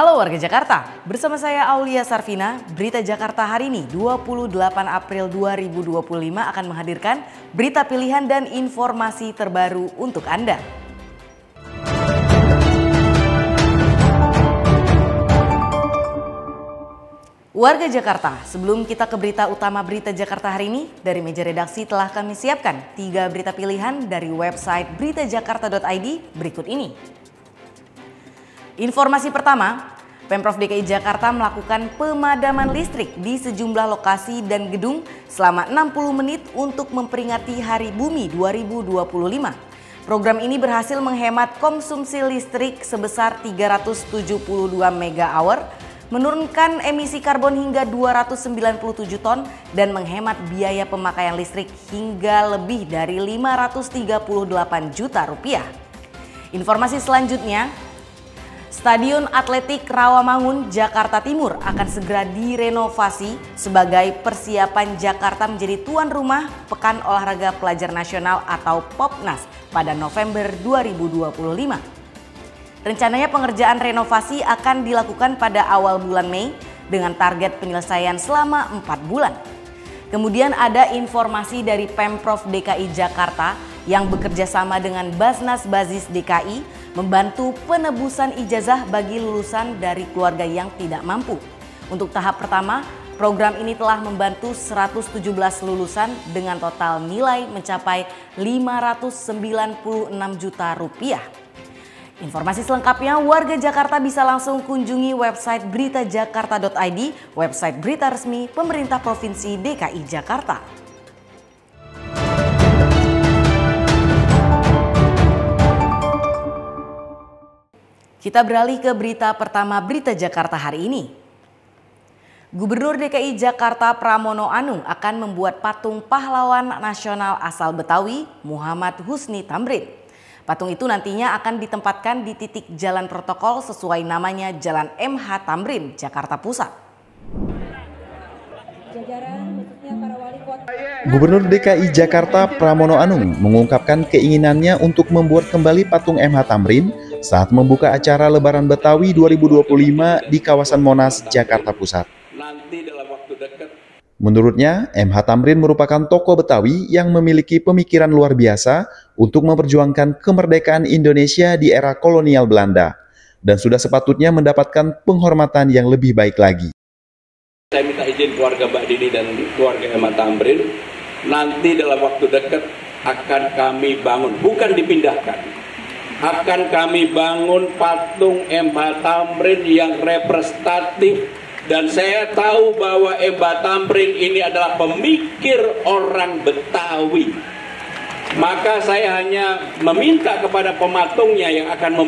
Halo warga Jakarta, bersama saya Aulia Sarvina, Berita Jakarta hari ini 28 April 2025 akan menghadirkan berita pilihan dan informasi terbaru untuk Anda. Warga Jakarta, sebelum kita ke berita utama Berita Jakarta hari ini, dari meja redaksi telah kami siapkan 3 berita pilihan dari website beritajakarta.id berikut ini. Informasi pertama, Pemprov DKI Jakarta melakukan pemadaman listrik di sejumlah lokasi dan gedung selama 60 menit untuk memperingati Hari Bumi 2025. Program ini berhasil menghemat konsumsi listrik sebesar 372 MWh, menurunkan emisi karbon hingga 297 ton dan menghemat biaya pemakaian listrik hingga lebih dari 538 juta rupiah. Informasi selanjutnya, Stadion Atletik Rawamangun, Jakarta Timur akan segera direnovasi sebagai persiapan Jakarta menjadi tuan rumah Pekan Olahraga Pelajar Nasional atau POPNAS pada November 2025. Rencananya pengerjaan renovasi akan dilakukan pada awal bulan Mei dengan target penyelesaian selama 4 bulan. Kemudian ada informasi dari Pemprov DKI Jakarta yang bekerja sama dengan Basnas Bazis DKI membantu penebusan ijazah bagi lulusan dari keluarga yang tidak mampu. Untuk tahap pertama, program ini telah membantu 117 lulusan dengan total nilai mencapai 596 juta rupiah. Informasi selengkapnya warga Jakarta bisa langsung kunjungi website beritajakarta.id, website berita resmi pemerintah Provinsi DKI Jakarta. Kita beralih ke berita pertama Berita Jakarta hari ini. Gubernur DKI Jakarta Pramono Anung akan membuat patung pahlawan nasional asal Betawi Muhammad Husni Tamrin. Patung itu nantinya akan ditempatkan di titik jalan protokol sesuai namanya Jalan MH Tamrin, Jakarta Pusat. Gubernur DKI Jakarta Pramono Anung mengungkapkan keinginannya untuk membuat kembali patung MH Tamrin saat membuka acara Lebaran Betawi 2025 di kawasan Monas, Jakarta Pusat. Menurutnya, MH Tamrin merupakan tokoh Betawi yang memiliki pemikiran luar biasa untuk memperjuangkan kemerdekaan Indonesia di era kolonial Belanda dan sudah sepatutnya mendapatkan penghormatan yang lebih baik lagi. Saya minta izin keluarga Mbak Dini dan keluarga MH Tamrin, nanti dalam waktu dekat akan kami bangun, bukan dipindahkan. Akan kami bangun patung MH Tamrin yang representatif, dan saya tahu bahwa MH Tamrin ini adalah pemikir orang Betawi. Maka saya hanya meminta kepada pematungnya yang akan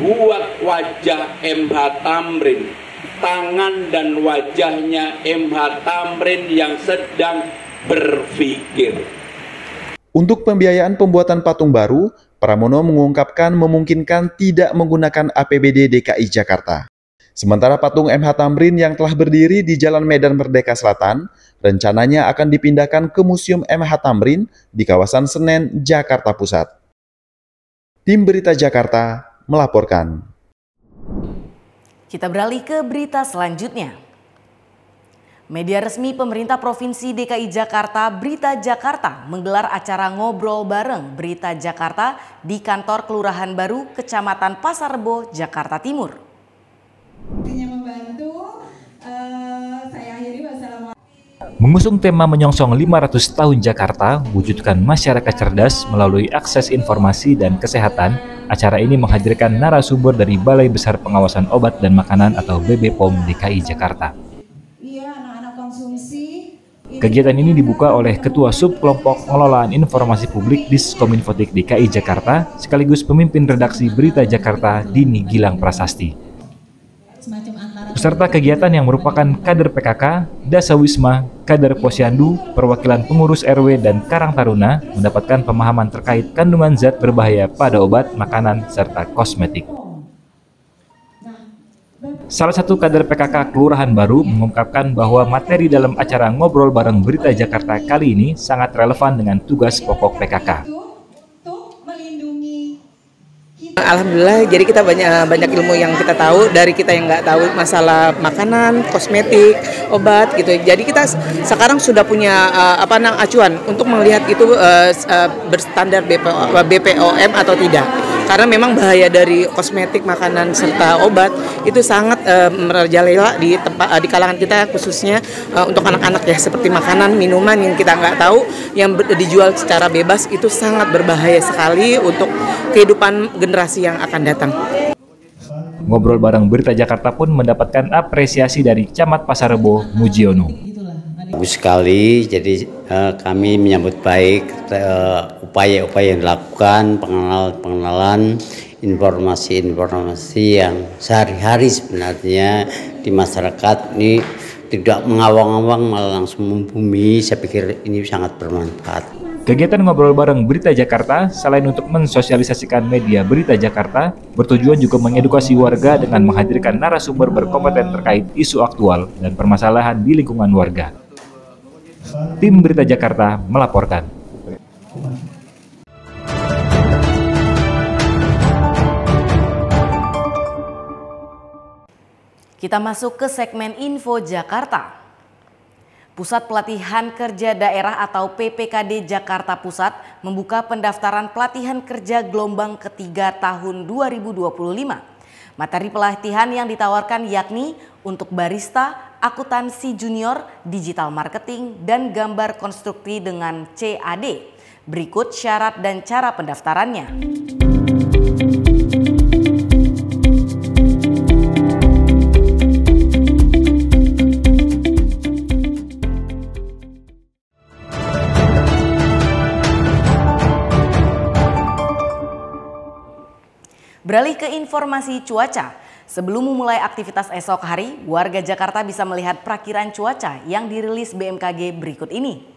buat wajah MH Tamrin, tangan dan wajahnya MH Tamrin yang sedang berpikir. Untuk pembiayaan pembuatan patung baru, Pramono mengungkapkan memungkinkan tidak menggunakan APBD DKI Jakarta. Sementara patung MH Tamrin yang telah berdiri di Jalan Medan Merdeka Selatan, rencananya akan dipindahkan ke Museum MH Tamrin di kawasan Senen, Jakarta Pusat. Tim Berita Jakarta melaporkan. Kita beralih ke berita selanjutnya. Media resmi pemerintah Provinsi DKI Jakarta, Berita Jakarta, menggelar acara ngobrol bareng Berita Jakarta di kantor Kelurahan Baru, Kecamatan Pasar Rebo, Jakarta Timur. Mengusung tema menyongsong 500 tahun Jakarta, wujudkan masyarakat cerdas melalui akses informasi dan kesehatan, acara ini menghadirkan narasumber dari Balai Besar Pengawasan Obat dan Makanan atau BBPOM DKI Jakarta. Kegiatan ini dibuka oleh Ketua Sub Kelompok Pengelolaan Informasi Publik Diskominfotik DKI Jakarta, sekaligus pemimpin redaksi Berita Jakarta Dini Gilang Prasasti. Peserta kegiatan yang merupakan kader PKK, Dasawisma, kader Posyandu, perwakilan pengurus RW dan Karang Taruna mendapatkan pemahaman terkait kandungan zat berbahaya pada obat, makanan, serta kosmetik. Salah satu kader PKK Kelurahan Baru mengungkapkan bahwa materi dalam acara ngobrol bareng Berita Jakarta kali ini sangat relevan dengan tugas pokok PKK. Alhamdulillah, jadi kita banyak ilmu yang kita tahu dari kita yang nggak tahu masalah makanan, kosmetik, obat gitu. Jadi kita sekarang sudah punya acuan untuk melihat itu berstandar BPOM atau tidak. Karena memang bahaya dari kosmetik, makanan serta obat itu sangat merajalela di kalangan kita, khususnya untuk anak-anak ya, seperti makanan, minuman yang kita nggak tahu yang dijual secara bebas itu sangat berbahaya sekali untuk kehidupan generasi yang akan datang. Ngobrol bareng Berita Jakarta pun mendapatkan apresiasi dari Camat Pasar Rebo, Mujiono. Bagus sekali, jadi kami menyambut baik upaya-upaya yang dilakukan, pengenalan informasi-informasi yang sehari-hari sebenarnya di masyarakat ini tidak mengawang-awang malah langsung membumi. Saya pikir ini sangat bermanfaat. Kegiatan ngobrol bareng Berita Jakarta selain untuk mensosialisasikan media Berita Jakarta, bertujuan juga mengedukasi warga dengan menghadirkan narasumber berkompeten terkait isu aktual dan permasalahan di lingkungan warga. Tim Berita Jakarta melaporkan. Kita masuk ke segmen Info Jakarta. Pusat Pelatihan Kerja Daerah atau PPKD Jakarta Pusat membuka pendaftaran pelatihan kerja gelombang ketiga tahun 2025. Materi pelatihan yang ditawarkan yakni untuk barista, akuntansi junior, digital marketing, dan gambar konstruksi dengan CAD. Berikut syarat dan cara pendaftarannya. Beralih ke informasi cuaca. Sebelum memulai aktivitas esok hari, warga Jakarta bisa melihat prakiraan cuaca yang dirilis BMKG berikut ini.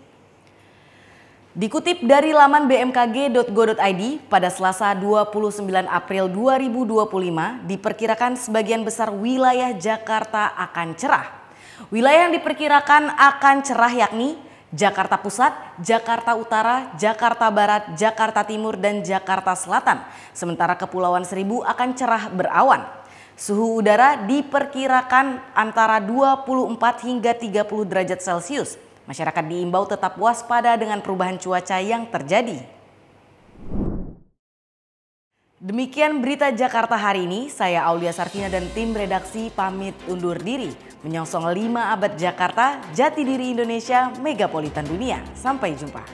Dikutip dari laman bmkg.go.id, pada Selasa 29 April 2025 diperkirakan sebagian besar wilayah Jakarta akan cerah. Wilayah yang diperkirakan akan cerah yakni Jakarta Pusat, Jakarta Utara, Jakarta Barat, Jakarta Timur, dan Jakarta Selatan. Sementara Kepulauan Seribu akan cerah berawan. Suhu udara diperkirakan antara 24 hingga 30 derajat Celcius. Masyarakat diimbau tetap waspada dengan perubahan cuaca yang terjadi. Demikian Berita Jakarta hari ini. Saya Aulia Sarvina dan tim redaksi pamit undur diri. Menyongsong 5 abad Jakarta, jati diri Indonesia, megapolitan dunia. Sampai jumpa.